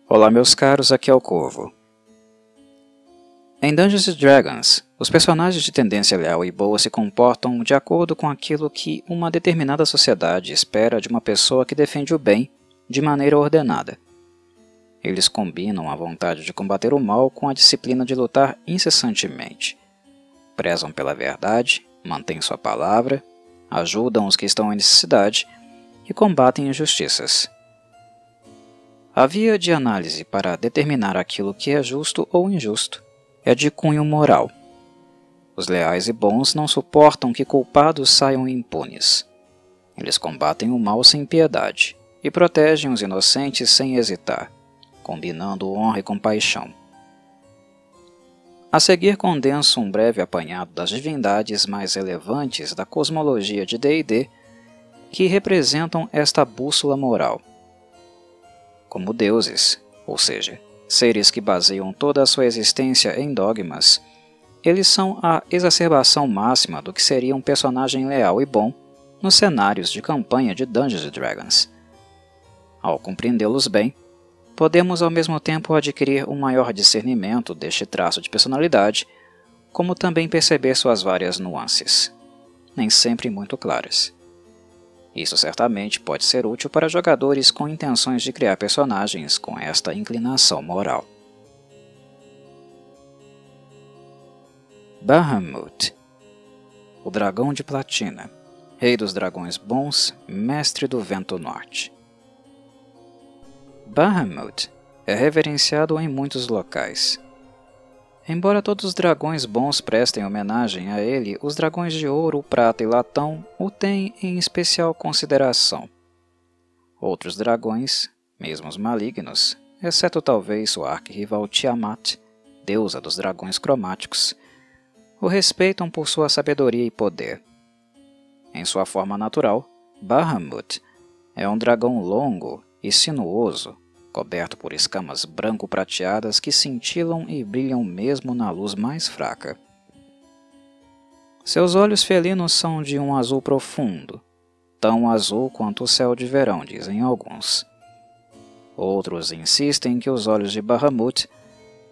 Olá meus caros, aqui é o Corvo. Em Dungeons & Dragons, os personagens de tendência leal e boa se comportam de acordo com aquilo que uma determinada sociedade espera de uma pessoa que defende o bem de maneira ordenada. Eles combinam a vontade de combater o mal com a disciplina de lutar incessantemente. Prezam pela verdade, mantêm sua palavra, ajudam os que estão em necessidade e combatem injustiças. A via de análise para determinar aquilo que é justo ou injusto é de cunho moral. Os leais e bons não suportam que culpados saiam impunes. Eles combatem o mal sem piedade e protegem os inocentes sem hesitar, combinando honra e compaixão. A seguir condenso um breve apanhado das divindades mais relevantes da cosmologia de D&D que representam esta bússola moral. Como deuses, ou seja, seres que baseiam toda a sua existência em dogmas, eles são a exacerbação máxima do que seria um personagem leal e bom nos cenários de campanha de Dungeons & Dragons. Ao compreendê-los bem, podemos ao mesmo tempo adquirir um maior discernimento deste traço de personalidade, como também perceber suas várias nuances, nem sempre muito claras. Isso certamente pode ser útil para jogadores com intenções de criar personagens com esta inclinação moral. Bahamut, o dragão de platina, rei dos dragões bons, mestre do vento norte. Bahamut é reverenciado em muitos locais. Embora todos os dragões bons prestem homenagem a ele, os dragões de ouro, prata e latão o têm em especial consideração. Outros dragões, mesmo os malignos, exceto talvez sua arquirrival Tiamat, deusa dos dragões cromáticos, o respeitam por sua sabedoria e poder. Em sua forma natural, Bahamut é um dragão longo e sinuoso, coberto por escamas branco-prateadas que cintilam e brilham mesmo na luz mais fraca. Seus olhos felinos são de um azul profundo, tão azul quanto o céu de verão, dizem alguns. Outros insistem que os olhos de Bahamut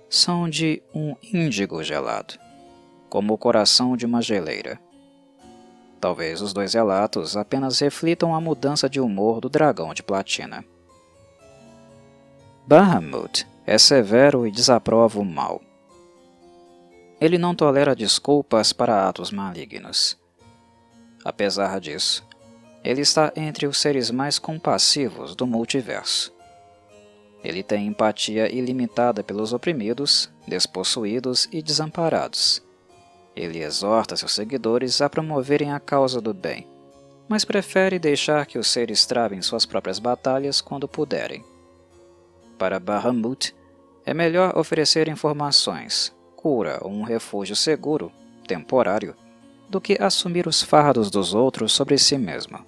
são de um índigo gelado, como o coração de uma geleira. Talvez os dois relatos apenas reflitam a mudança de humor do dragão de platina. Bahamut é severo e desaprova o mal. Ele não tolera desculpas para atos malignos. Apesar disso, ele está entre os seres mais compassivos do multiverso. Ele tem empatia ilimitada pelos oprimidos, despossuídos e desamparados. Ele exorta seus seguidores a promoverem a causa do bem, mas prefere deixar que os seres travem suas próprias batalhas quando puderem. Para Bahamut, é melhor oferecer informações, cura ou um refúgio seguro, temporário, do que assumir os fardos dos outros sobre si mesmo.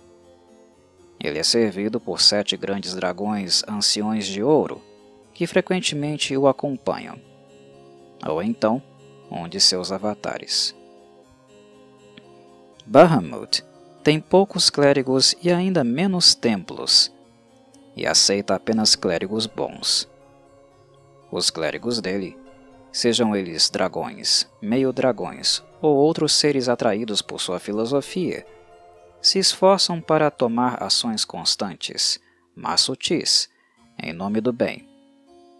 Ele é servido por 7 grandes dragões anciões de ouro, que frequentemente o acompanham, ou então um de seus avatares. Bahamut tem poucos clérigos e ainda menos templos, e aceita apenas clérigos bons. Os clérigos dele, sejam eles dragões, meio-dragões ou outros seres atraídos por sua filosofia, se esforçam para tomar ações constantes, mas sutis, em nome do bem,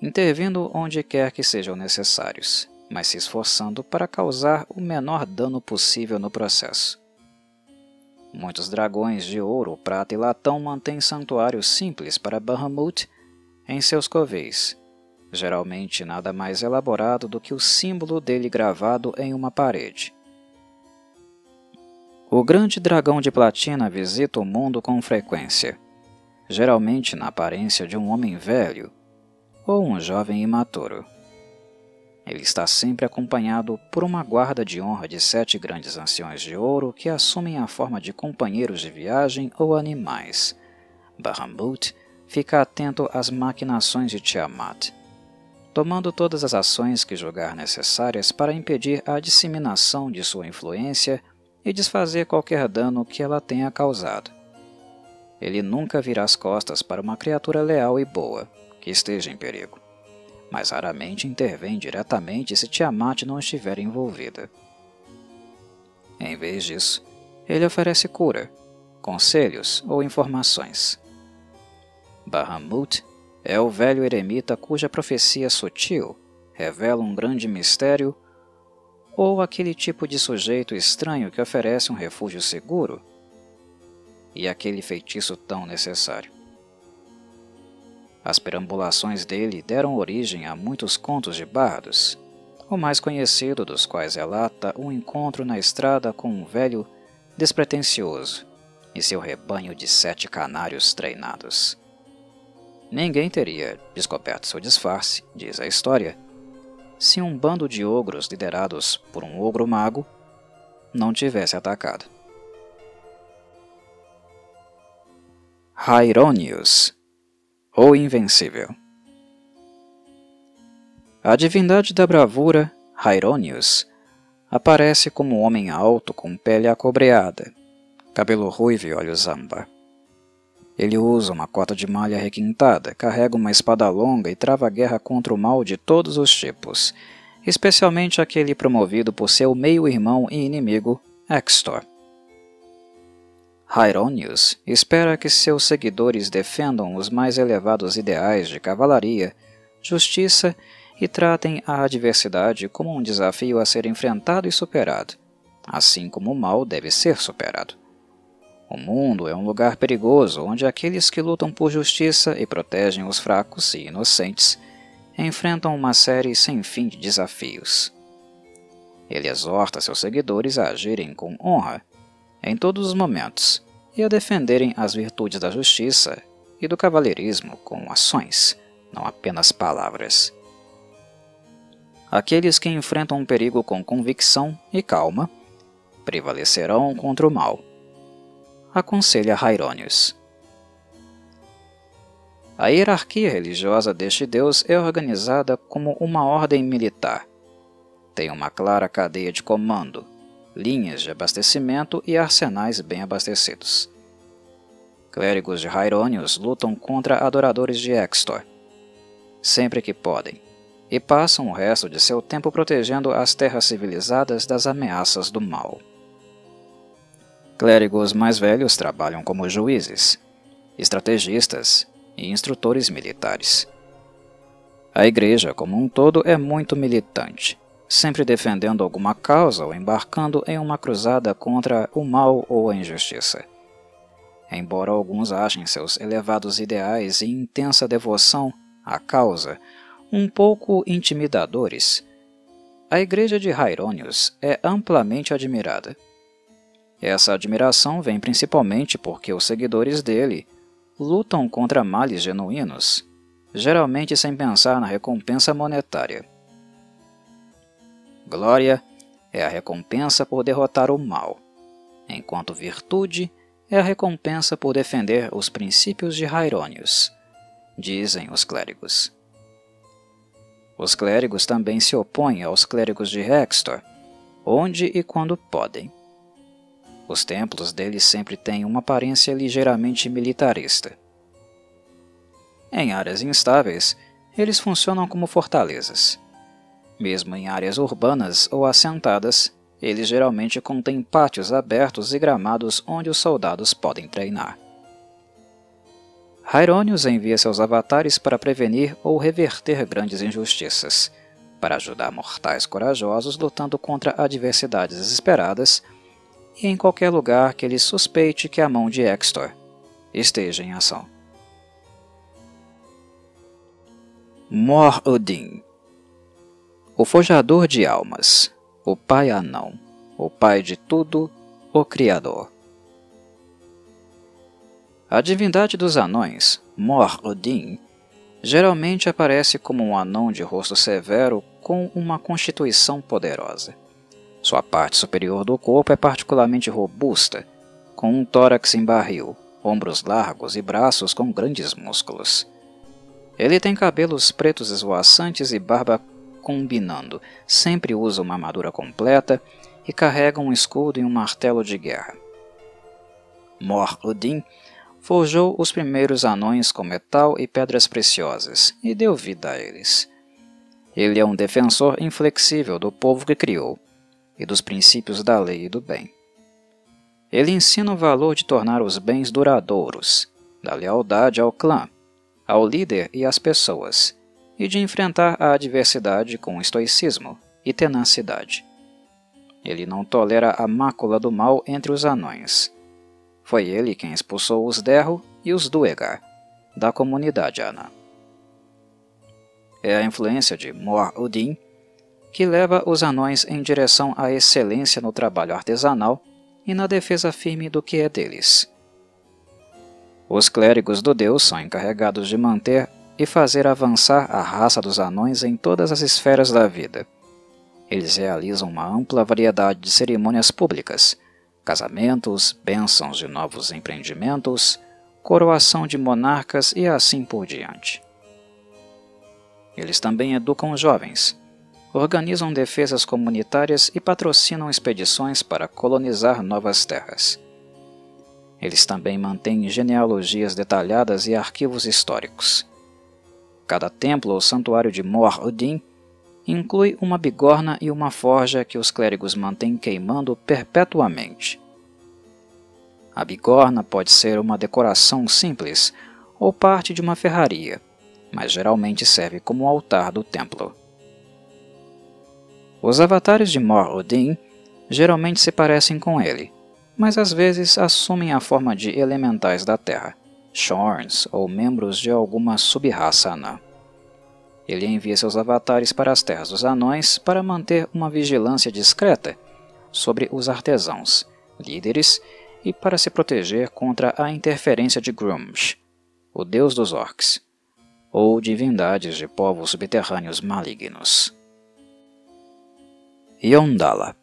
intervindo onde quer que sejam necessários, mas se esforçando para causar o menor dano possível no processo. Muitos dragões de ouro, prata e latão mantêm santuários simples para Bahamut em seus covéis, geralmente nada mais elaborado do que o símbolo dele gravado em uma parede. O grande dragão de platina visita o mundo com frequência, geralmente na aparência de um homem velho ou um jovem imaturo. Ele está sempre acompanhado por uma guarda de honra de 7 grandes anciões de ouro que assumem a forma de companheiros de viagem ou animais. Bahamut fica atento às maquinações de Tiamat, tomando todas as ações que julgar necessárias para impedir a disseminação de sua influência e desfazer qualquer dano que ela tenha causado. Ele nunca vira as costas para uma criatura leal e boa, que esteja em perigo, mas raramente intervém diretamente se Tiamat não estiver envolvida. Em vez disso, ele oferece cura, conselhos ou informações. Bahamut é o velho eremita cuja profecia sutil revela um grande mistério, ou aquele tipo de sujeito estranho que oferece um refúgio seguro e aquele feitiço tão necessário. As perambulações dele deram origem a muitos contos de bardos, o mais conhecido dos quais relata um encontro na estrada com um velho despretensioso e seu rebanho de 7 canários treinados. Ninguém teria descoberto seu disfarce, diz a história, se um bando de ogros liderados por um ogro mago não tivesse atacado. Hyronius, o Invencível. A divindade da bravura, Hyronius, aparece como um homem alto com pele acobreada, cabelo ruivo e olhos âmbar. Ele usa uma cota de malha requintada, carrega uma espada longa e trava guerra contra o mal de todos os tipos, especialmente aquele promovido por seu meio-irmão e inimigo, Extor. Hyronius espera que seus seguidores defendam os mais elevados ideais de cavalaria, justiça e tratem a adversidade como um desafio a ser enfrentado e superado, assim como o mal deve ser superado. O mundo é um lugar perigoso onde aqueles que lutam por justiça e protegem os fracos e inocentes enfrentam uma série sem fim de desafios. Ele exorta seus seguidores a agirem com honra em todos os momentos e a defenderem as virtudes da justiça e do cavalheirismo com ações, não apenas palavras. Aqueles que enfrentam um perigo com convicção e calma prevalecerão contra o mal, aconselha Hyronius. A hierarquia religiosa deste deus é organizada como uma ordem militar. Tem uma clara cadeia de comando, linhas de abastecimento e arsenais bem abastecidos. Clérigos de Hyronius lutam contra adoradores de Extor, sempre que podem, e passam o resto de seu tempo protegendo as terras civilizadas das ameaças do mal. Clérigos mais velhos trabalham como juízes, estrategistas e instrutores militares. A igreja como um todo é muito militante, sempre defendendo alguma causa ou embarcando em uma cruzada contra o mal ou a injustiça. Embora alguns achem seus elevados ideais e intensa devoção à causa um pouco intimidadores, a igreja de Hyronius é amplamente admirada. Essa admiração vem principalmente porque os seguidores dele lutam contra males genuínos, geralmente sem pensar na recompensa monetária. Glória é a recompensa por derrotar o mal, enquanto virtude é a recompensa por defender os princípios de Hyronius, dizem os clérigos. Os clérigos também se opõem aos clérigos de Extor, onde e quando podem. Os templos deles sempre têm uma aparência ligeiramente militarista. Em áreas instáveis, eles funcionam como fortalezas. Mesmo em áreas urbanas ou assentadas, eles geralmente contêm pátios abertos e gramados onde os soldados podem treinar. Hyronius envia seus avatares para prevenir ou reverter grandes injustiças, para ajudar mortais corajosos lutando contra adversidades desesperadas e em qualquer lugar que ele suspeite que a mão de Extor esteja em ação. Mor-Udin, o forjador de almas, o pai anão, o pai de tudo, o Criador. A divindade dos anões, Mor-Udin, geralmente aparece como um anão de rosto severo com uma constituição poderosa. Sua parte superior do corpo é particularmente robusta, com um tórax em barril, ombros largos e braços com grandes músculos. Ele tem cabelos pretos esvoaçantes e barba combinando, sempre usa uma armadura completa e carrega um escudo e um martelo de guerra. Mor-Udin forjou os primeiros anões com metal e pedras preciosas e deu vida a eles. Ele é um defensor inflexível do povo que criou e dos princípios da lei e do bem. Ele ensina o valor de tornar os bens duradouros, da lealdade ao clã, ao líder e às pessoas, e de enfrentar a adversidade com estoicismo e tenacidade. Ele não tolera a mácula do mal entre os anões. Foi ele quem expulsou os Derro e os Duergar da comunidade anã. É a influência de Mor-Udin que leva os anões em direção à excelência no trabalho artesanal e na defesa firme do que é deles. Os clérigos do Deus são encarregados de manter e fazer avançar a raça dos anões em todas as esferas da vida. Eles realizam uma ampla variedade de cerimônias públicas, casamentos, bênçãos de novos empreendimentos, coroação de monarcas e assim por diante. Eles também educam jovens, organizam defesas comunitárias e patrocinam expedições para colonizar novas terras. Eles também mantêm genealogias detalhadas e arquivos históricos. Cada templo ou santuário de Mor-Udin inclui uma bigorna e uma forja que os clérigos mantêm queimando perpetuamente. A bigorna pode ser uma decoração simples ou parte de uma ferraria, mas geralmente serve como altar do templo. Os avatares de Mor-Udin geralmente se parecem com ele, mas às vezes assumem a forma de elementais da terra, Shorns ou membros de alguma sub-raça anã. Ele envia seus avatares para as terras dos anões para manter uma vigilância discreta sobre os artesãos, líderes e para se proteger contra a interferência de Grumsh, o deus dos orcs, ou divindades de povos subterrâneos malignos. Yondala,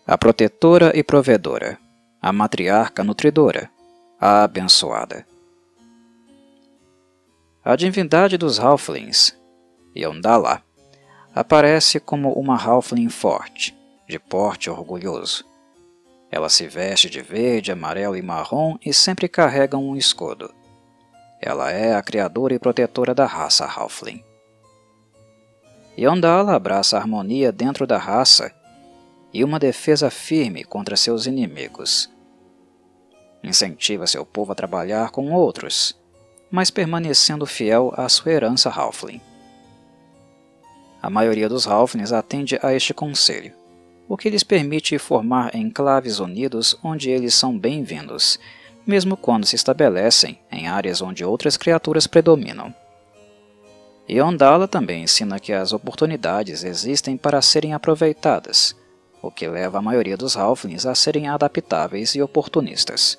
a protetora e provedora, a matriarca nutridora, a abençoada. A divindade dos Halflings, Yondala, aparece como uma Halfling forte, de porte orgulhoso. Ela se veste de verde, amarelo e marrom e sempre carrega um escudo. Ela é a criadora e protetora da raça Halfling. Yondala abraça a harmonia dentro da raça e uma defesa firme contra seus inimigos. Incentiva seu povo a trabalhar com outros, mas permanecendo fiel à sua herança Halfling. A maioria dos Halflings atende a este conselho, o que lhes permite formar enclaves unidos onde eles são bem-vindos, mesmo quando se estabelecem em áreas onde outras criaturas predominam. Yondala também ensina que as oportunidades existem para serem aproveitadas, o que leva a maioria dos Halflings a serem adaptáveis e oportunistas.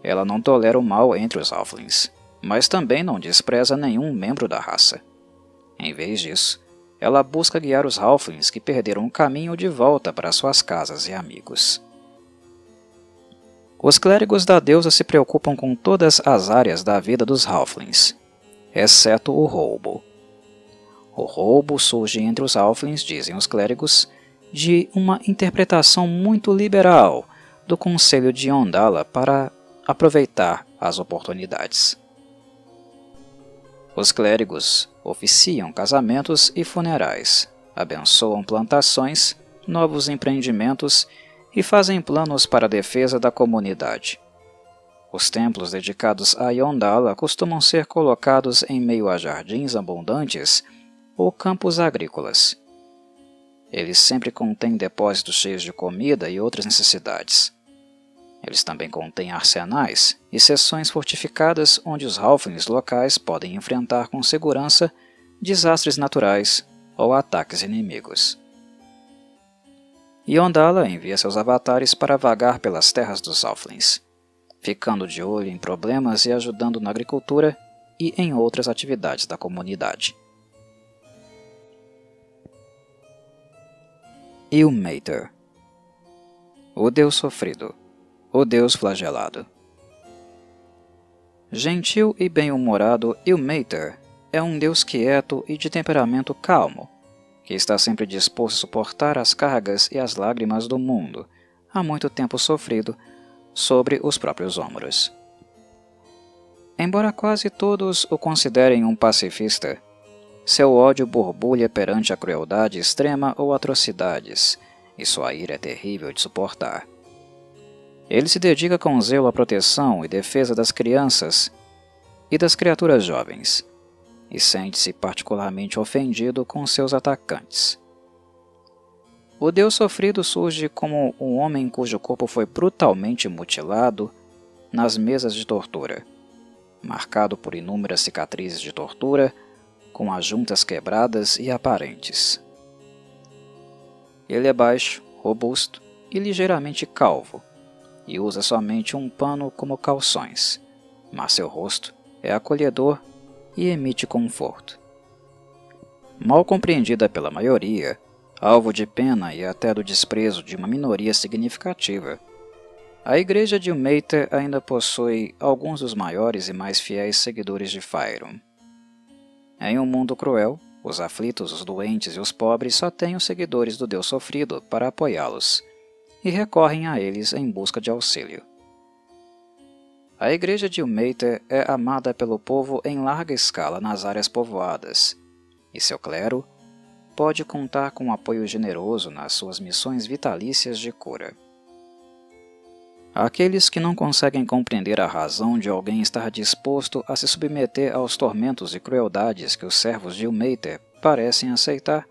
Ela não tolera o mal entre os Halflings, mas também não despreza nenhum membro da raça. Em vez disso, ela busca guiar os Halflings que perderam o caminho de volta para suas casas e amigos. Os clérigos da deusa se preocupam com todas as áreas da vida dos Halflings, exceto o roubo. O roubo surge entre os Halflings, dizem os clérigos, de uma interpretação muito liberal do conselho de Yondala para aproveitar as oportunidades. Os clérigos oficiam casamentos e funerais, abençoam plantações, novos empreendimentos e fazem planos para a defesa da comunidade. Os templos dedicados a Yondala costumam ser colocados em meio a jardins abundantes ou campos agrícolas. Eles sempre contêm depósitos cheios de comida e outras necessidades. Eles também contêm arsenais e seções fortificadas onde os Halflings locais podem enfrentar com segurança desastres naturais ou ataques inimigos. Yondala envia seus avatares para vagar pelas terras dos Halflings, ficando de olho em problemas e ajudando na agricultura e em outras atividades da comunidade. Ilmater, o Deus sofrido, o Deus flagelado. Gentil e bem-humorado, Ilmater é um Deus quieto e de temperamento calmo, que está sempre disposto a suportar as cargas e as lágrimas do mundo, há muito tempo sofrido, sobre os próprios ombros. Embora quase todos o considerem um pacifista, seu ódio borbulha perante a crueldade extrema ou atrocidades, e sua ira é terrível de suportar. Ele se dedica com zelo à proteção e defesa das crianças e das criaturas jovens, e sente-se particularmente ofendido com seus atacantes. O Deus sofrido surge como um homem cujo corpo foi brutalmente mutilado nas mesas de tortura, marcado por inúmeras cicatrizes de tortura, com as juntas quebradas e aparentes. Ele é baixo, robusto e ligeiramente calvo, e usa somente um pano como calções, mas seu rosto é acolhedor e emite conforto. Mal compreendida pela maioria, alvo de pena e até do desprezo de uma minoria significativa, a Igreja de Ulmater ainda possui alguns dos maiores e mais fiéis seguidores de Faerun. Em um mundo cruel, os aflitos, os doentes e os pobres só têm os seguidores do Deus sofrido para apoiá-los, e recorrem a eles em busca de auxílio. A Igreja de Ulmater é amada pelo povo em larga escala nas áreas povoadas, e seu clero pode contar com um apoio generoso nas suas missões vitalícias de cura. Aqueles que não conseguem compreender a razão de alguém estar disposto a se submeter aos tormentos e crueldades que os servos de Ulmater parecem aceitar,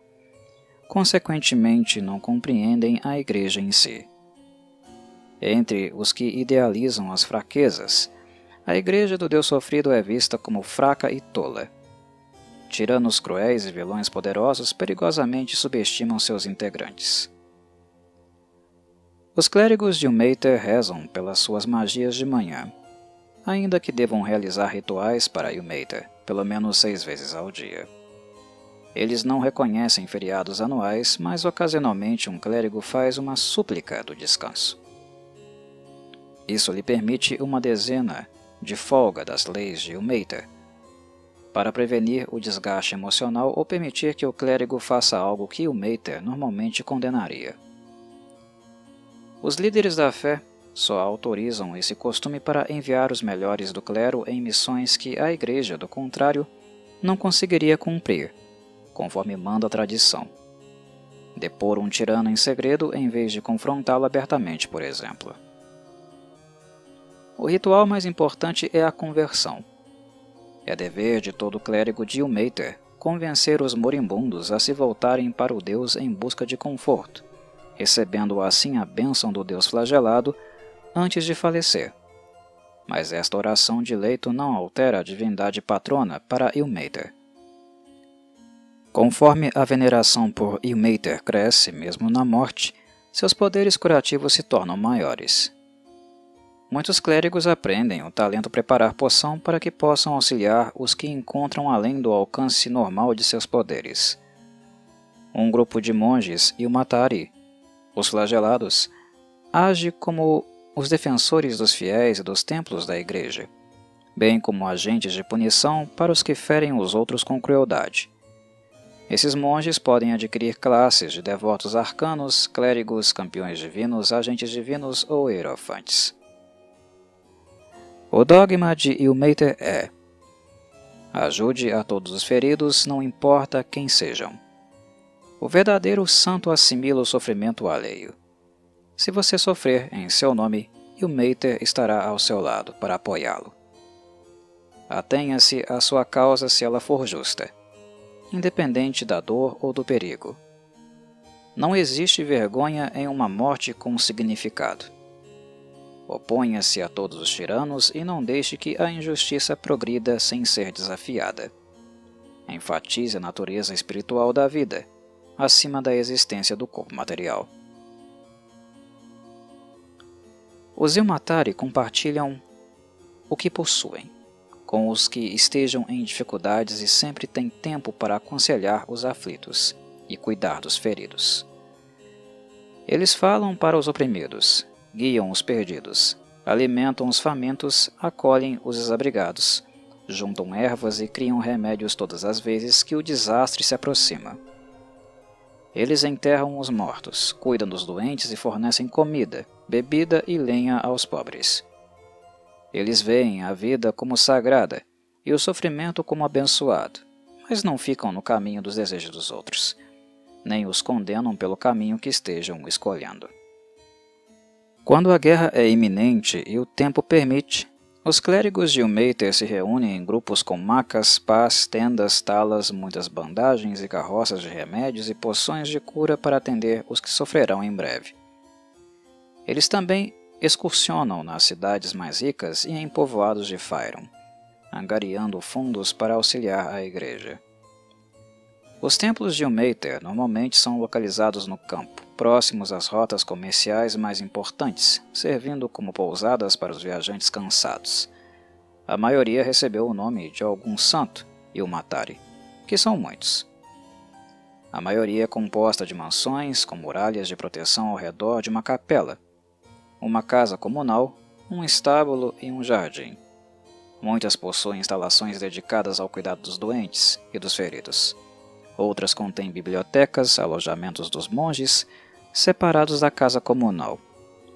consequentemente não compreendem a Igreja em si. Entre os que idealizam as fraquezas, a Igreja do Deus Sofrido é vista como fraca e tola. Tiranos cruéis e vilões poderosos perigosamente subestimam seus integrantes. Os clérigos de Ulmater rezam pelas suas magias de manhã, ainda que devam realizar rituais para Ulmater, pelo menos 6 vezes ao dia. Eles não reconhecem feriados anuais, mas ocasionalmente um clérigo faz uma súplica do descanso. Isso lhe permite uma dezena de folga das leis de Ulmater, para prevenir o desgaste emocional ou permitir que o clérigo faça algo que Ulmater normalmente condenaria. Os líderes da fé só autorizam esse costume para enviar os melhores do clero em missões que a Igreja, do contrário, não conseguiria cumprir, conforme manda a tradição. Depor um tirano em segredo em vez de confrontá-lo abertamente, por exemplo. O ritual mais importante é a conversão. É dever de todo clérigo de Ulmater convencer os moribundos a se voltarem para o Deus em busca de conforto, recebendo assim a bênção do Deus flagelado antes de falecer. Mas esta oração de leito não altera a divindade patrona para Ulmater. Conforme a veneração por Ulmater cresce, mesmo na morte, seus poderes curativos se tornam maiores. Muitos clérigos aprendem o talento preparar poção para que possam auxiliar os que encontram além do alcance normal de seus poderes. Um grupo de monges Ilmatari, os flagelados, age como os defensores dos fiéis e dos templos da Igreja, bem como agentes de punição para os que ferem os outros com crueldade. Esses monges podem adquirir classes de devotos arcanos, clérigos, campeões divinos, agentes divinos ou hierofantes. O dogma de Ulmater é: ajude a todos os feridos, não importa quem sejam. O verdadeiro santo assimila o sofrimento alheio. Se você sofrer em seu nome, Ulmater estará ao seu lado para apoiá-lo. Atenha-se à sua causa se ela for justa, independente da dor ou do perigo. Não existe vergonha em uma morte com significado. Oponha-se a todos os tiranos e não deixe que a injustiça progrida sem ser desafiada. Enfatize a natureza espiritual da vida, acima da existência do corpo material. Os Ilmatari compartilham o que possuem com os que estejam em dificuldades e sempre têm tempo para aconselhar os aflitos e cuidar dos feridos. Eles falam para os oprimidos, guiam os perdidos, alimentam os famintos, acolhem os desabrigados, juntam ervas e criam remédios todas as vezes que o desastre se aproxima. Eles enterram os mortos, cuidam dos doentes e fornecem comida, bebida e lenha aos pobres. Eles veem a vida como sagrada e o sofrimento como abençoado, mas não ficam no caminho dos desejos dos outros, nem os condenam pelo caminho que estejam escolhendo. Quando a guerra é iminente e o tempo permite, os clérigos de Ilmater se reúnem em grupos com macas, pás, tendas, talas, muitas bandagens e carroças de remédios e poções de cura para atender os que sofrerão em breve. Eles também excursionam nas cidades mais ricas e em povoados de Faerûn, angariando fundos para auxiliar a igreja. Os templos de Ilmater normalmente são localizados no campo, próximos às rotas comerciais mais importantes, servindo como pousadas para os viajantes cansados. A maioria recebeu o nome de algum santo, Ilmatari, que são muitos. A maioria é composta de mansões com muralhas de proteção ao redor de uma capela, uma casa comunal, um estábulo e um jardim. Muitas possuem instalações dedicadas ao cuidado dos doentes e dos feridos. Outras contêm bibliotecas, alojamentos dos monges, separados da casa comunal,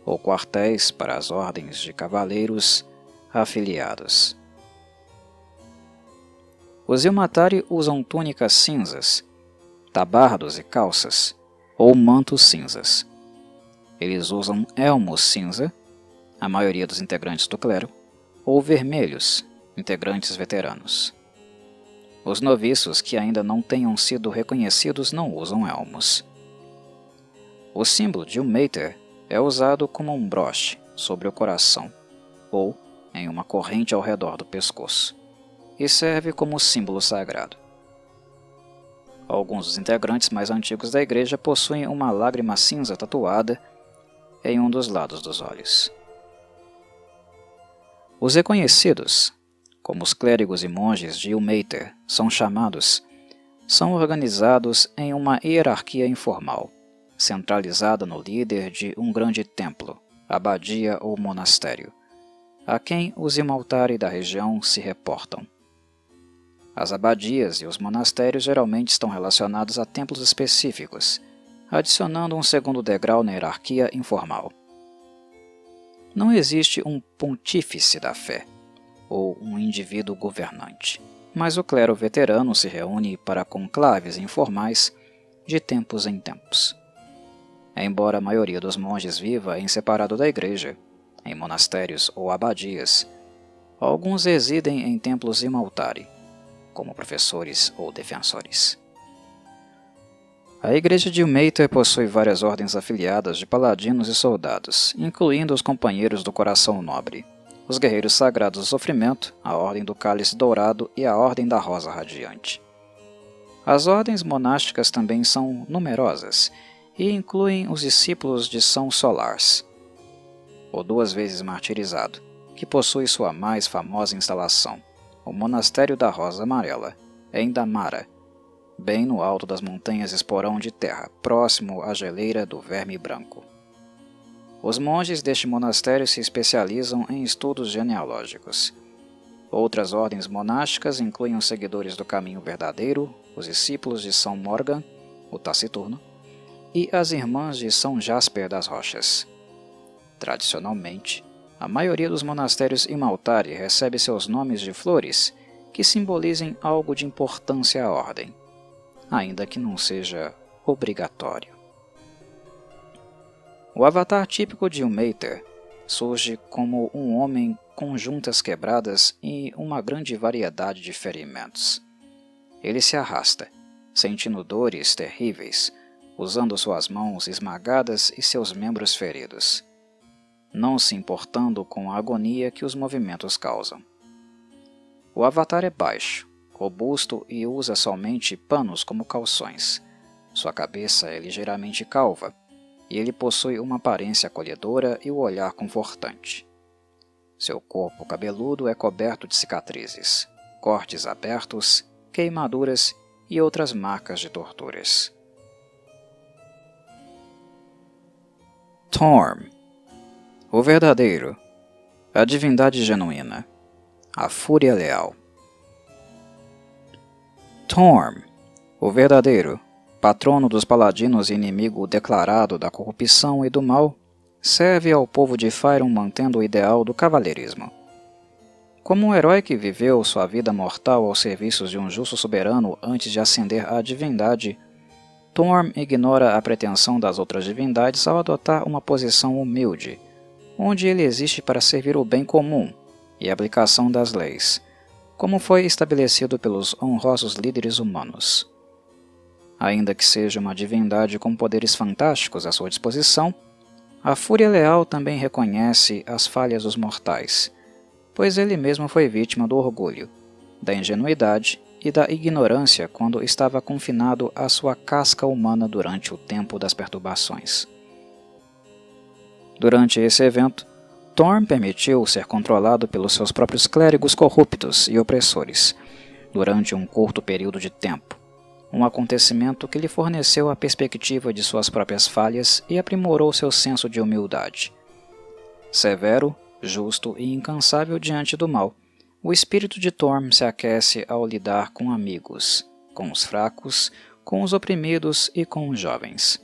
ou quartéis para as ordens de cavaleiros afiliados. Os Ilmatari usam túnicas cinzas, tabardos e calças, ou mantos cinzas. Eles usam elmos cinza, a maioria dos integrantes do clero, ou vermelhos, integrantes veteranos. Os noviços que ainda não tenham sido reconhecidos não usam elmos. O símbolo de Ilmater é usado como um broche sobre o coração, ou em uma corrente ao redor do pescoço, e serve como símbolo sagrado. Alguns dos integrantes mais antigos da igreja possuem uma lágrima cinza tatuada em um dos lados dos olhos. Os reconhecidos, como os clérigos e monges de Ilmater são chamados, são organizados em uma hierarquia informal, centralizada no líder de um grande templo, abadia ou monastério, a quem os Ilmatari da região se reportam. As abadias e os monastérios geralmente estão relacionados a templos específicos, adicionando um segundo degrau na hierarquia informal. Não existe um pontífice da fé, ou um indivíduo governante, mas o clero veterano se reúne para conclaves informais de tempos em tempos. Embora a maioria dos monges viva em separado da igreja, em monastérios ou abadias, alguns residem em templos Ilmatari, como professores ou defensores. A igreja de Ilmater possui várias ordens afiliadas de paladinos e soldados, incluindo os Companheiros do Coração Nobre, os Guerreiros Sagrados do Sofrimento, a Ordem do Cálice Dourado e a Ordem da Rosa Radiante. As ordens monásticas também são numerosas e incluem os discípulos de São Solars, o 2 vezes martirizado, que possui sua mais famosa instalação, o Monastério da Rosa Amarela, em Damara, bem no alto das montanhas Esporão de Terra, próximo à geleira do Verme Branco. Os monges deste monastério se especializam em estudos genealógicos. Outras ordens monásticas incluem os seguidores do Caminho Verdadeiro, os discípulos de São Morgan, o Taciturno, e as Irmãs de São Jasper das Rochas. Tradicionalmente, a maioria dos monastérios Ilmatari recebe seus nomes de flores que simbolizem algo de importância à ordem, ainda que não seja obrigatório. O avatar típico de Ilmater surge como um homem com juntas quebradas e uma grande variedade de ferimentos. Ele se arrasta, sentindo dores terríveis, usando suas mãos esmagadas e seus membros feridos, não se importando com a agonia que os movimentos causam. O avatar é baixo, robusto e usa somente panos como calções. Sua cabeça é ligeiramente calva, e ele possui uma aparência acolhedora e o olhar confortante. Seu corpo cabeludo é coberto de cicatrizes, cortes abertos, queimaduras e outras marcas de torturas. Torm, o verdadeiro, a divindade genuína, a fúria leal. Torm, o verdadeiro, patrono dos paladinos e inimigo declarado da corrupção e do mal, serve ao povo de Faerûn mantendo o ideal do cavalheirismo, Como um herói que viveu sua vida mortal aos serviços de um justo soberano antes de ascender à divindade, Thorm ignora a pretensão das outras divindades ao adotar uma posição humilde, onde ele existe para servir o bem comum e a aplicação das leis, como foi estabelecido pelos honrosos líderes humanos. Ainda que seja uma divindade com poderes fantásticos à sua disposição, a Fúria Leal também reconhece as falhas dos mortais, pois ele mesmo foi vítima do orgulho, da ingenuidade e da ignorância quando estava confinado à sua casca humana durante o tempo das perturbações. Durante esse evento, Thorm permitiu ser controlado pelos seus próprios clérigos corruptos e opressores, durante um curto período de tempo, um acontecimento que lhe forneceu a perspectiva de suas próprias falhas e aprimorou seu senso de humildade. Severo, justo e incansável diante do mal, o espírito de Thorm se aquece ao lidar com amigos, com os fracos, com os oprimidos e com os jovens.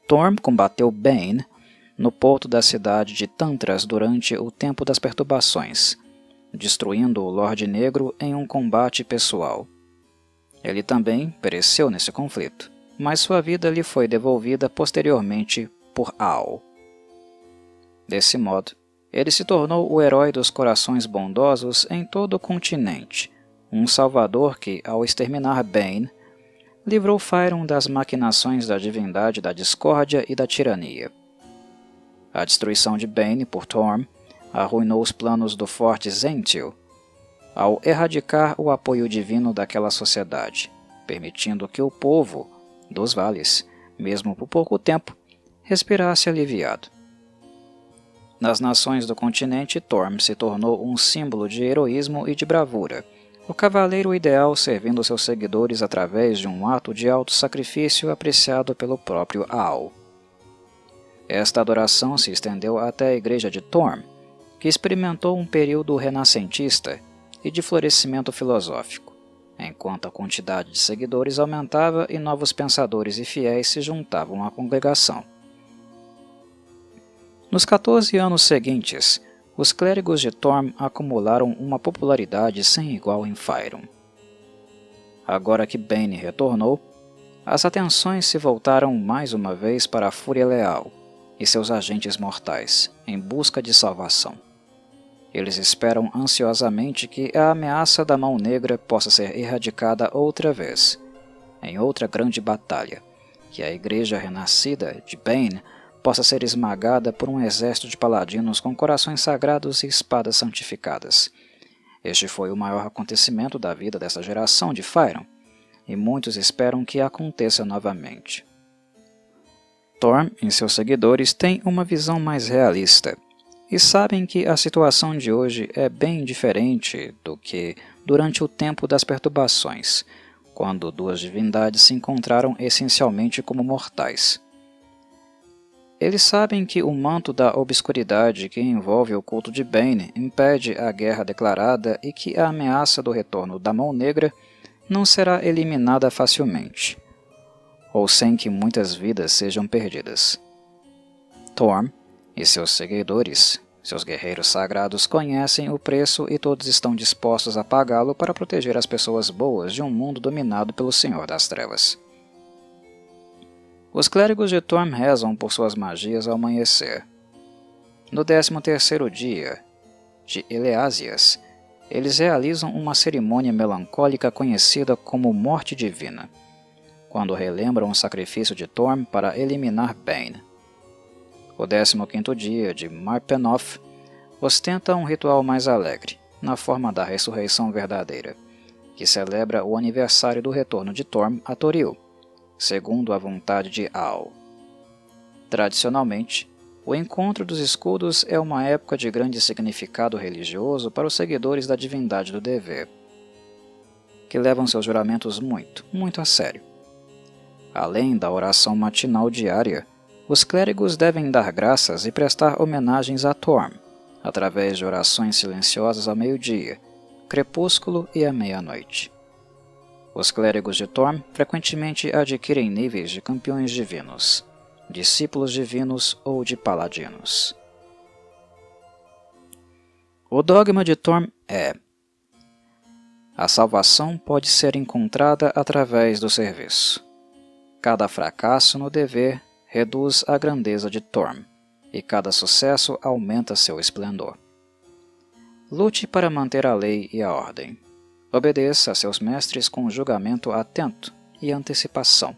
Thorm combateu Bane no porto da cidade de Tantras durante o tempo das perturbações, destruindo o Lorde Negro em um combate pessoal. Ele também pereceu nesse conflito, mas sua vida lhe foi devolvida posteriormente por Ao. Desse modo, ele se tornou o herói dos corações bondosos em todo o continente, um salvador que, ao exterminar Bane, livrou Faerûn das maquinações da divindade da discórdia e da tirania. A destruição de Bane por Thorm arruinou os planos do forte Zentil, ao erradicar o apoio divino daquela sociedade, permitindo que o povo dos vales, mesmo por pouco tempo, respirasse aliviado. Nas nações do continente, Thorm se tornou um símbolo de heroísmo e de bravura, o cavaleiro ideal servindo seus seguidores através de um ato de auto-sacrifício apreciado pelo próprio Ao. Esta adoração se estendeu até a igreja de Thorm, que experimentou um período renascentista e de florescimento filosófico, enquanto a quantidade de seguidores aumentava e novos pensadores e fiéis se juntavam à congregação. Nos 14 anos seguintes, os clérigos de Thorm acumularam uma popularidade sem igual em Faerûn. Agora que Bane retornou, as atenções se voltaram mais uma vez para a Fúria Leal e seus agentes mortais, em busca de salvação. Eles esperam ansiosamente que a ameaça da Mão Negra possa ser erradicada outra vez, em outra grande batalha, que a Igreja renascida de Bane possa ser esmagada por um exército de paladinos com corações sagrados e espadas santificadas. Este foi o maior acontecimento da vida dessa geração de Faerûn, e muitos esperam que aconteça novamente. Thorm e seus seguidores têm uma visão mais realista, e sabem que a situação de hoje é bem diferente do que durante o tempo das perturbações, quando duas divindades se encontraram essencialmente como mortais. Eles sabem que o manto da obscuridade que envolve o culto de Bane impede a guerra declarada e que a ameaça do retorno da Mão Negra não será eliminada facilmente, ou sem que muitas vidas sejam perdidas. Thorm e seus seguidores, seus guerreiros sagrados, conhecem o preço e todos estão dispostos a pagá-lo para proteger as pessoas boas de um mundo dominado pelo Senhor das Trevas. Os clérigos de Thorm rezam por suas magias ao amanhecer. No 13º dia de Eleásias, eles realizam uma cerimônia melancólica conhecida como Morte Divina, quando relembram o sacrifício de Thorm para eliminar Bane. O 15º dia de Marpenoth ostenta um ritual mais alegre, na forma da ressurreição verdadeira, que celebra o aniversário do retorno de Thorm a Toril, segundo a vontade de Ao. Tradicionalmente, o encontro dos escudos é uma época de grande significado religioso para os seguidores da divindade do dever, que levam seus juramentos muito a sério. Além da oração matinal diária, os clérigos devem dar graças e prestar homenagens a Thorm, através de orações silenciosas ao meio-dia, crepúsculo e à meia-noite. Os clérigos de Thorm frequentemente adquirem níveis de campeões divinos, discípulos divinos ou de paladinos. O dogma de Thorm é: a salvação pode ser encontrada através do serviço. Cada fracasso no dever reduz a grandeza de Thorm, e cada sucesso aumenta seu esplendor. Lute para manter a lei e a ordem. Obedeça a seus mestres com julgamento atento e antecipação.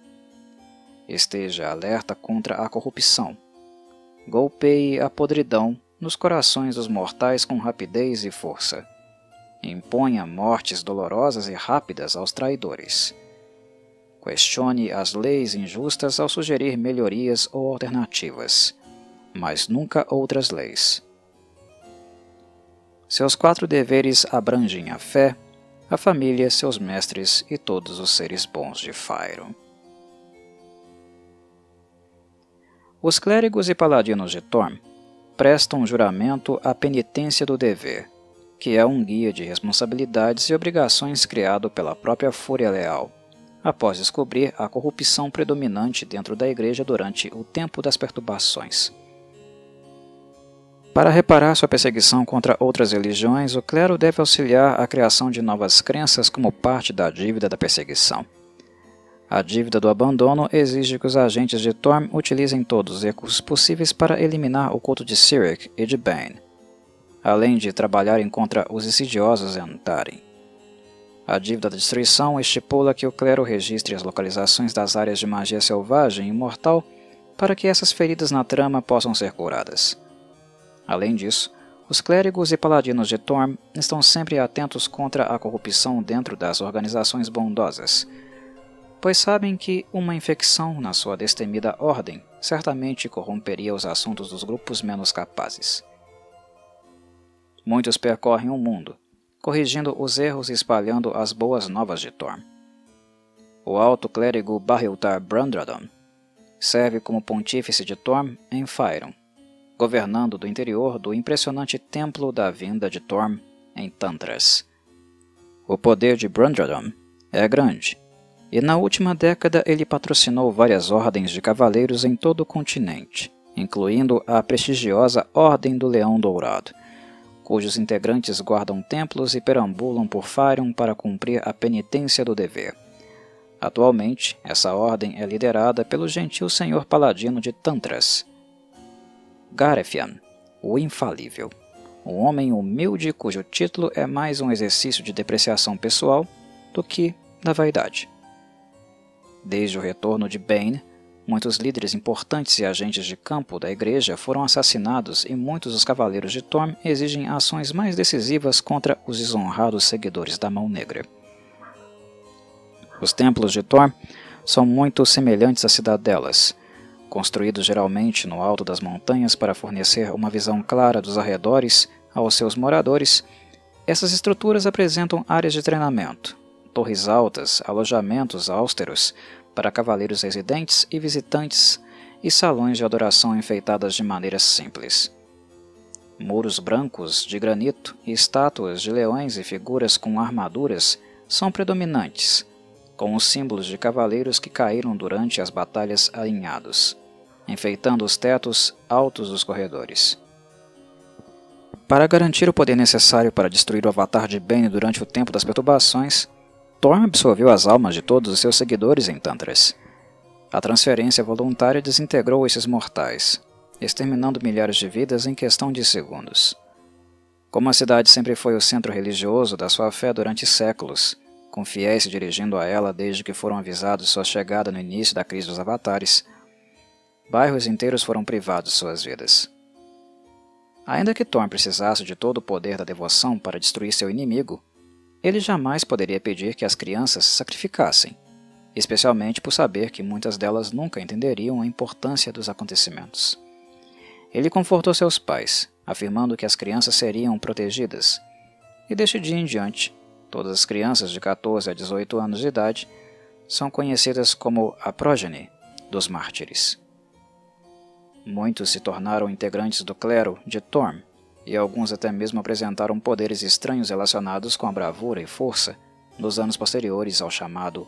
Esteja alerta contra a corrupção. Golpeie a podridão nos corações dos mortais com rapidez e força. Imponha mortes dolorosas e rápidas aos traidores. Questione as leis injustas ao sugerir melhorias ou alternativas, mas nunca outras leis. Seus 4 deveres abrangem a fé, a família, seus mestres e todos os seres bons de Faerûn. Os clérigos e paladinos de Thorm prestam juramento à penitência do dever, que é um guia de responsabilidades e obrigações criado pela própria Fúria Leal, após descobrir a corrupção predominante dentro da Igreja durante o tempo das perturbações. Para reparar sua perseguição contra outras religiões, o clero deve auxiliar a criação de novas crenças como parte da dívida da perseguição. A dívida do abandono exige que os agentes de Thorm utilizem todos os recursos possíveis para eliminar o culto de Cyric e de Bane, além de trabalharem contra os insidiosos em Antaren. A dívida da destruição estipula que o clero registre as localizações das áreas de magia selvagem e mortal para que essas feridas na trama possam ser curadas. Além disso, os clérigos e paladinos de Thorm estão sempre atentos contra a corrupção dentro das organizações bondosas, pois sabem que uma infecção na sua destemida ordem certamente corromperia os assuntos dos grupos menos capazes. Muitos percorrem o mundo, corrigindo os erros e espalhando as boas novas de Thorm. O alto clérigo Bahiltar Brandradon serve como pontífice de Thorm em Faerûn, governando do interior do impressionante Templo da Vinda de Thorm em Tantras. O poder de Brandradon é grande, e na última década ele patrocinou várias ordens de cavaleiros em todo o continente, incluindo a prestigiosa Ordem do Leão Dourado, cujos integrantes guardam templos e perambulam por Faerûn para cumprir a penitência do dever. Atualmente, essa ordem é liderada pelo gentil senhor paladino de Tantras, Garefian, o Infalível, um homem humilde cujo título é mais um exercício de depreciação pessoal do que da vaidade. Desde o retorno de Bane, muitos líderes importantes e agentes de campo da Igreja foram assassinados e muitos dos cavaleiros de Thorm exigem ações mais decisivas contra os desonrados seguidores da Mão Negra. Os templos de Thorm são muito semelhantes a cidadelas, construídos geralmente no alto das montanhas para fornecer uma visão clara dos arredores aos seus moradores. Essas estruturas apresentam áreas de treinamento, torres altas, alojamentos austeros para cavaleiros residentes e visitantes e salões de adoração enfeitadas de maneira simples. Muros brancos de granito e estátuas de leões e figuras com armaduras são predominantes, com os símbolos de cavaleiros que caíram durante as batalhas alinhados, enfeitando os tetos altos dos corredores. Para garantir o poder necessário para destruir o avatar de Bane durante o tempo das perturbações, Thorm absorveu as almas de todos os seus seguidores em Tantras. A transferência voluntária desintegrou esses mortais, exterminando milhares de vidas em questão de segundos. Como a cidade sempre foi o centro religioso da sua fé durante séculos, com fiéis se dirigindo a ela desde que foram avisados de sua chegada no início da crise dos avatares, bairros inteiros foram privados de suas vidas. Ainda que Thorm precisasse de todo o poder da devoção para destruir seu inimigo, ele jamais poderia pedir que as crianças se sacrificassem, especialmente por saber que muitas delas nunca entenderiam a importância dos acontecimentos. Ele confortou seus pais, afirmando que as crianças seriam protegidas, e deste dia em diante, todas as crianças de 14 a 18 anos de idade são conhecidas como a progenie dos mártires. Muitos se tornaram integrantes do clero de Thorm, e alguns até mesmo apresentaram poderes estranhos relacionados com a bravura e força nos anos posteriores ao chamado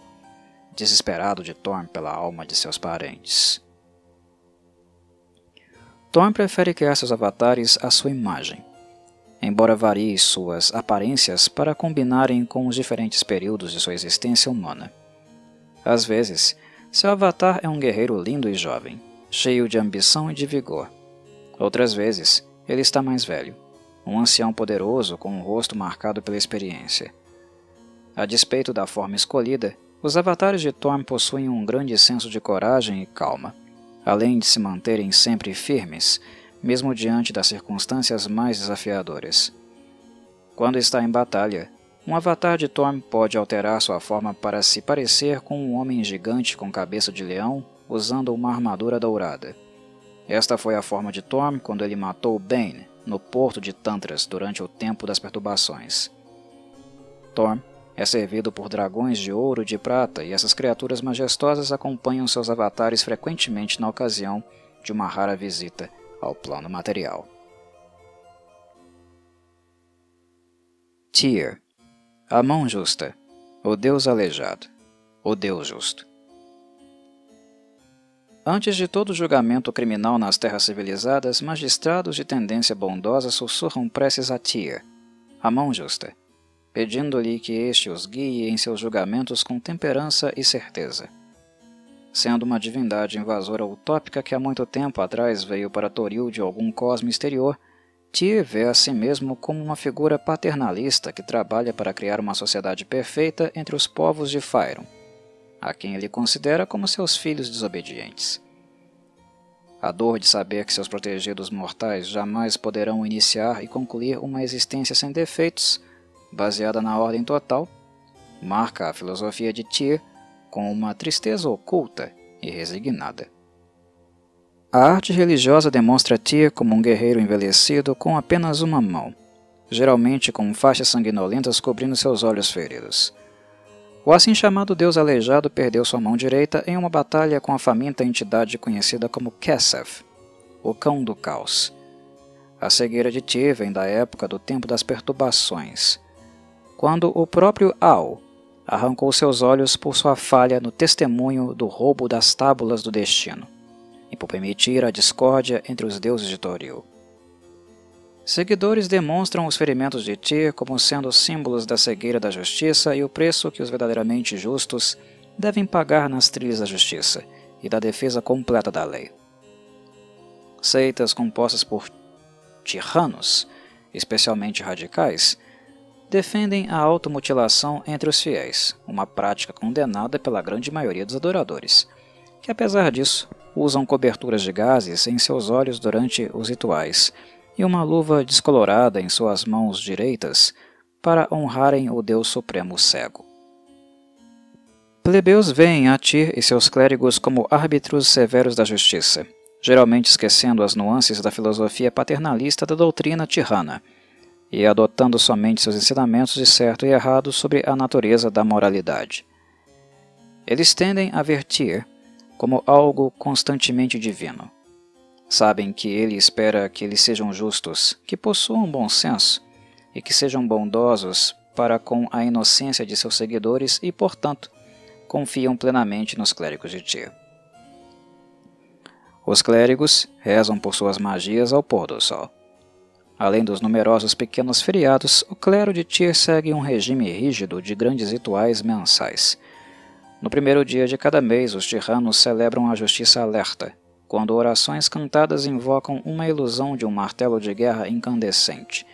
desesperado de Thorm pela alma de seus parentes. Thorm prefere criar seus avatares à sua imagem. embora varie suas aparências para combinarem com os diferentes períodos de sua existência humana. Às vezes, seu avatar é um guerreiro lindo e jovem, cheio de ambição e de vigor. Outras vezes, ele está mais velho, um ancião poderoso com um rosto marcado pela experiência. A despeito da forma escolhida, os avatares de Torm possuem um grande senso de coragem e calma, além de se manterem sempre firmes, mesmo diante das circunstâncias mais desafiadoras. Quando está em batalha, um avatar de Torm pode alterar sua forma para se parecer com um homem gigante com cabeça de leão usando uma armadura dourada. Esta foi a forma de Torm quando ele matou Bane no porto de Tantras durante o tempo das perturbações. Torm é servido por dragões de ouro e de prata, e essas criaturas majestosas acompanham seus avatares frequentemente na ocasião de uma rara visita ao plano material. Tyr, a mão justa, o deus aleijado, o deus justo. Antes de todo julgamento criminal nas terras civilizadas, magistrados de tendência bondosa sussurram preces a Tyr, a mão justa, pedindo-lhe que este os guie em seus julgamentos com temperança e certeza. Sendo uma divindade invasora utópica que há muito tempo atrás veio para Toril de algum cosmo exterior, Tyr vê a si mesmo como uma figura paternalista que trabalha para criar uma sociedade perfeita entre os povos de Faerûn, a quem ele considera como seus filhos desobedientes. A dor de saber que seus protegidos mortais jamais poderão iniciar e concluir uma existência sem defeitos, baseada na ordem total, marca a filosofia de Tyr com uma tristeza oculta e resignada. A arte religiosa demonstra Tyr como um guerreiro envelhecido com apenas uma mão, geralmente com faixas sanguinolentas cobrindo seus olhos feridos. O assim chamado deus aleijado perdeu sua mão direita em uma batalha com a faminta entidade conhecida como Kesef, o Cão do Caos. A cegueira de Tyr vem da época do tempo das perturbações, quando o próprio Au arrancou seus olhos por sua falha no testemunho do roubo das tábulas do destino, e por permitir a discórdia entre os deuses de Toril. Seguidores demonstram os ferimentos de Tyr como sendo símbolos da cegueira da justiça e o preço que os verdadeiramente justos devem pagar nas trilhas da justiça e da defesa completa da lei. Seitas compostas por tiranos, especialmente radicais, defendem a automutilação entre os fiéis, uma prática condenada pela grande maioria dos adoradores, que apesar disso usam coberturas de gases em seus olhos durante os rituais e uma luva descolorada em suas mãos direitas para honrarem o Deus Supremo cego. Plebeus veem a Tyr e seus clérigos como árbitros severos da justiça, geralmente esquecendo as nuances da filosofia paternalista da doutrina tirana, e adotando somente seus ensinamentos de certo e errado sobre a natureza da moralidade. Eles tendem a ver Tyr como algo constantemente divino. Sabem que ele espera que eles sejam justos, que possuam bom senso e que sejam bondosos para com a inocência de seus seguidores e, portanto, confiam plenamente nos clérigos de Tyr. Os clérigos rezam por suas magias ao pôr do sol. Além dos numerosos pequenos feriados, o clero de Tyr segue um regime rígido de grandes rituais mensais. No primeiro dia de cada mês, os tiranos celebram a justiça alerta, quando orações cantadas invocam uma ilusão de um martelo de guerra incandescente,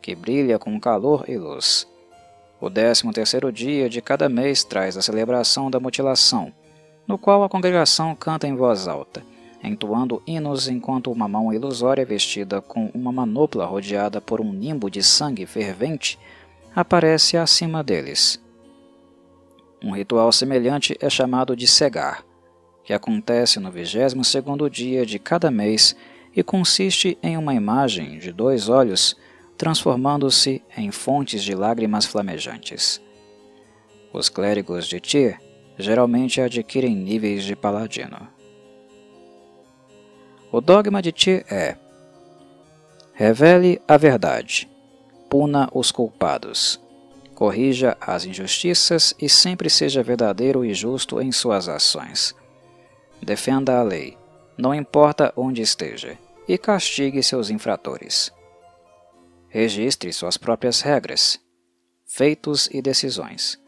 que brilha com calor e luz. O 13º dia de cada mês traz a celebração da mutilação, no qual a congregação canta em voz alta, entoando hinos enquanto uma mão ilusória vestida com uma manopla rodeada por um nimbo de sangue fervente aparece acima deles. Um ritual semelhante é chamado de cegar, que acontece no 22º dia de cada mês e consiste em uma imagem de 2 olhos transformando-se em fontes de lágrimas flamejantes. Os clérigos de Tyr geralmente adquirem níveis de paladino. O dogma de Tyr é: revele a verdade, puna os culpados, corrija as injustiças e sempre seja verdadeiro e justo em suas ações. Defenda a lei, não importa onde esteja, e castigue seus infratores. registre suas próprias regras, feitos e decisões,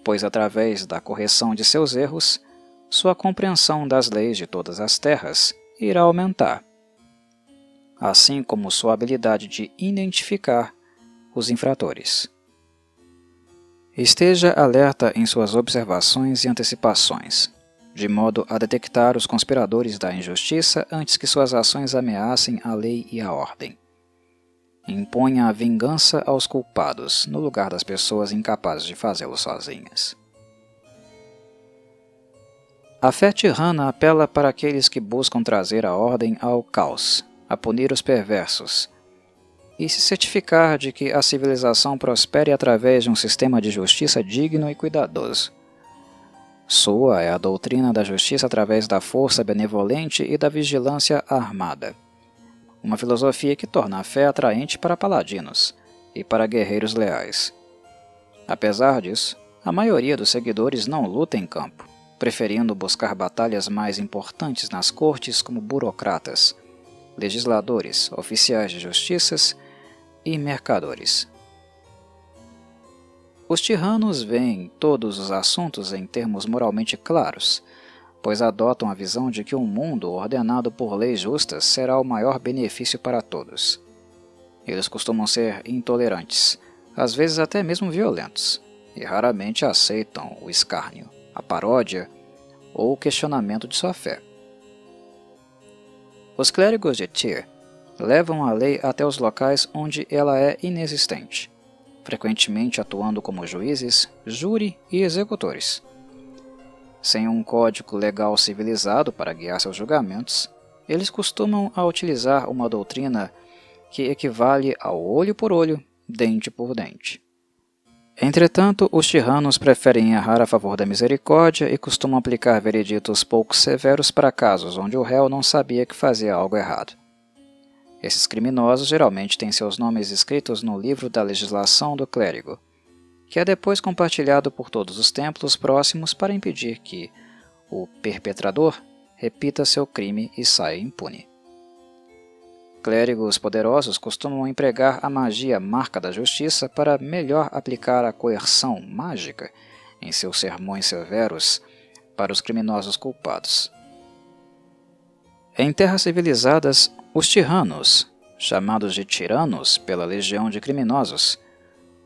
pois através da correção de seus erros, sua compreensão das leis de todas as terras irá aumentar, assim como sua habilidade de identificar os infratores. Esteja alerta em suas observações e antecipações, de modo a detectar os conspiradores da injustiça antes que suas ações ameacem a lei e a ordem. Imponha a vingança aos culpados, no lugar das pessoas incapazes de fazê-lo sozinhas. A fé tirana apela para aqueles que buscam trazer a ordem ao caos, a punir os perversos, e se certificar de que a civilização prospere através de um sistema de justiça digno e cuidadoso. Sua é a doutrina da justiça através da força benevolente e da vigilância armada. Uma filosofia que torna a fé atraente para paladinos e para guerreiros leais. Apesar disso, a maioria dos seguidores não luta em campo, preferindo buscar batalhas mais importantes nas cortes como burocratas, legisladores, oficiais de justiças e mercadores. Os tiranos veem todos os assuntos em termos moralmente claros, pois adotam a visão de que um mundo ordenado por leis justas será o maior benefício para todos. Eles costumam ser intolerantes, às vezes até mesmo violentos, e raramente aceitam o escárnio, a paródia ou o questionamento de sua fé. Os clérigos de Tyr levam a lei até os locais onde ela é inexistente, frequentemente atuando como juízes, júri e executores. Sem um código legal civilizado para guiar seus julgamentos, eles costumam utilizar uma doutrina que equivale ao olho por olho, dente por dente. Entretanto, os tiranos preferem errar a favor da misericórdia e costumam aplicar vereditos pouco severos para casos onde o réu não sabia que fazia algo errado. Esses criminosos geralmente têm seus nomes escritos no livro da legislação do clérigo, que é depois compartilhado por todos os templos próximos para impedir que o perpetrador repita seu crime e saia impune. Clérigos poderosos costumam empregar a magia marca da justiça para melhor aplicar a coerção mágica em seus sermões severos para os criminosos culpados. Em terras civilizadas, os tiranos, chamados de tiranos pela legião de criminosos,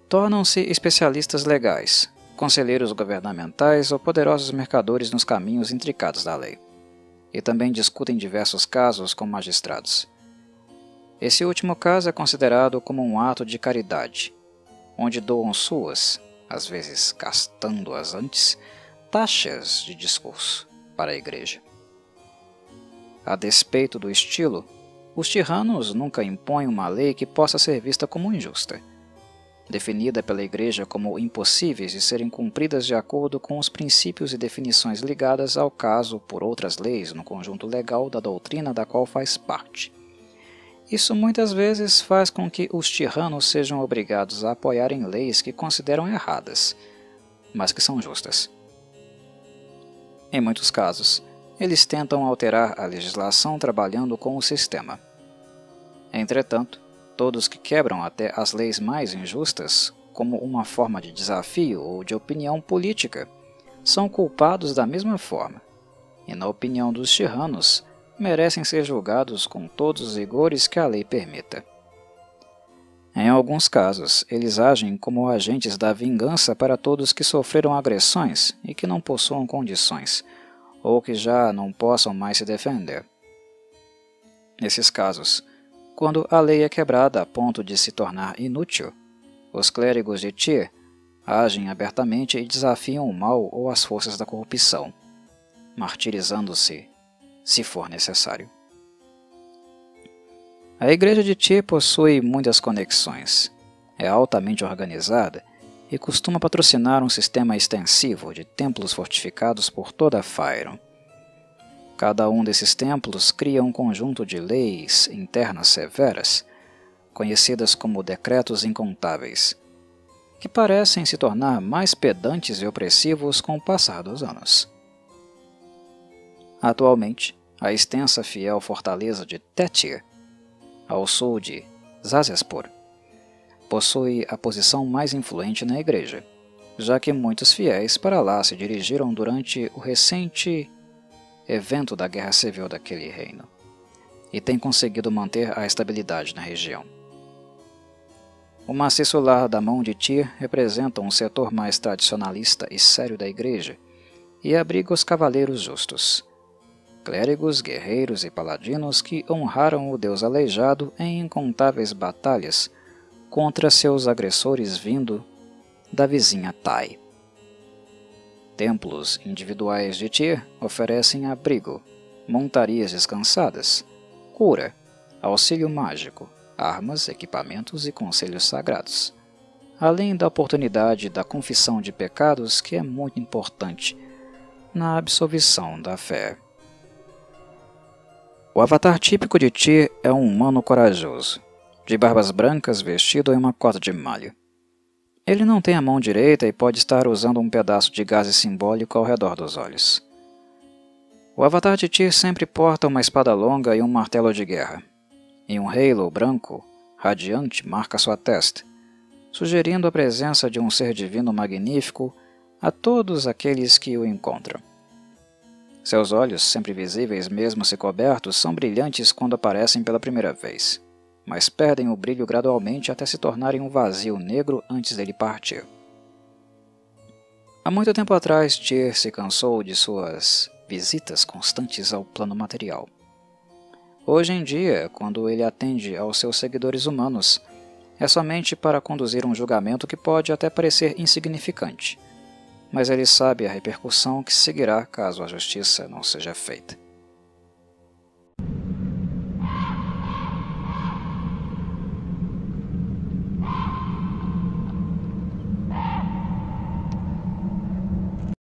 tornam-se especialistas legais, conselheiros governamentais ou poderosos mercadores nos caminhos intricados da lei, e também discutem diversos casos com magistrados. Esse último caso é considerado como um ato de caridade, onde doam suas, às vezes gastando-as antes, taxas de discurso para a igreja. A despeito do estilo, os tiranos nunca impõem uma lei que possa ser vista como injusta, definida pela Igreja como impossíveis de serem cumpridas de acordo com os princípios e definições ligadas ao caso por outras leis no conjunto legal da doutrina da qual faz parte. Isso muitas vezes faz com que os tiranos sejam obrigados a apoiarem leis que consideram erradas, mas que são justas. Em muitos casos, eles tentam alterar a legislação trabalhando com o sistema. Entretanto, todos que quebram até as leis mais injustas, como uma forma de desafio ou de opinião política, são culpados da mesma forma, e na opinião dos tiranos, merecem ser julgados com todos os rigores que a lei permita. Em alguns casos, eles agem como agentes da vingança para todos que sofreram agressões e que não possuam condições, ou que já não possam mais se defender. Nesses casos, quando a lei é quebrada a ponto de se tornar inútil, os clérigos de Tyr agem abertamente e desafiam o mal ou as forças da corrupção, martirizando-se, se for necessário. A Igreja de Tyr possui muitas conexões, é altamente organizada e costuma patrocinar um sistema extensivo de templos fortificados por toda Faerûn. Cada um desses templos cria um conjunto de leis internas severas, conhecidas como decretos incontáveis, que parecem se tornar mais pedantes e opressivos com o passar dos anos. Atualmente, a extensa fiel fortaleza de Tétyr, ao sul de Zazespor, possui a posição mais influente na igreja, já que muitos fiéis para lá se dirigiram durante o recente evento da guerra civil daquele reino, e tem conseguido manter a estabilidade na região. O maciço lar da mão de Tyr representa um setor mais tradicionalista e sério da igreja, e abriga os cavaleiros justos, clérigos, guerreiros e paladinos que honraram o deus aleijado em incontáveis batalhas contra seus agressores vindo da vizinha Tai. Templos individuais de Tyr oferecem abrigo, montarias descansadas, cura, auxílio mágico, armas, equipamentos e conselhos sagrados, além da oportunidade da confissão de pecados, que é muito importante na absolvição da fé. O avatar típico de Tyr é um humano corajoso, de barbas brancas, vestido em uma cota de malha. Ele não tem a mão direita e pode estar usando um pedaço de gaze simbólico ao redor dos olhos. O avatar de Tyr sempre porta uma espada longa e um martelo de guerra, e um halo branco radiante marca sua testa, sugerindo a presença de um ser divino magnífico a todos aqueles que o encontram. Seus olhos, sempre visíveis mesmo se cobertos, são brilhantes quando aparecem pela primeira vez, mas perdem o brilho gradualmente até se tornarem um vazio negro antes dele partir. Há muito tempo atrás, Tyr se cansou de suas visitas constantes ao plano material. Hoje em dia, quando ele atende aos seus seguidores humanos, é somente para conduzir um julgamento que pode até parecer insignificante, mas ele sabe a repercussão que seguirá caso a justiça não seja feita.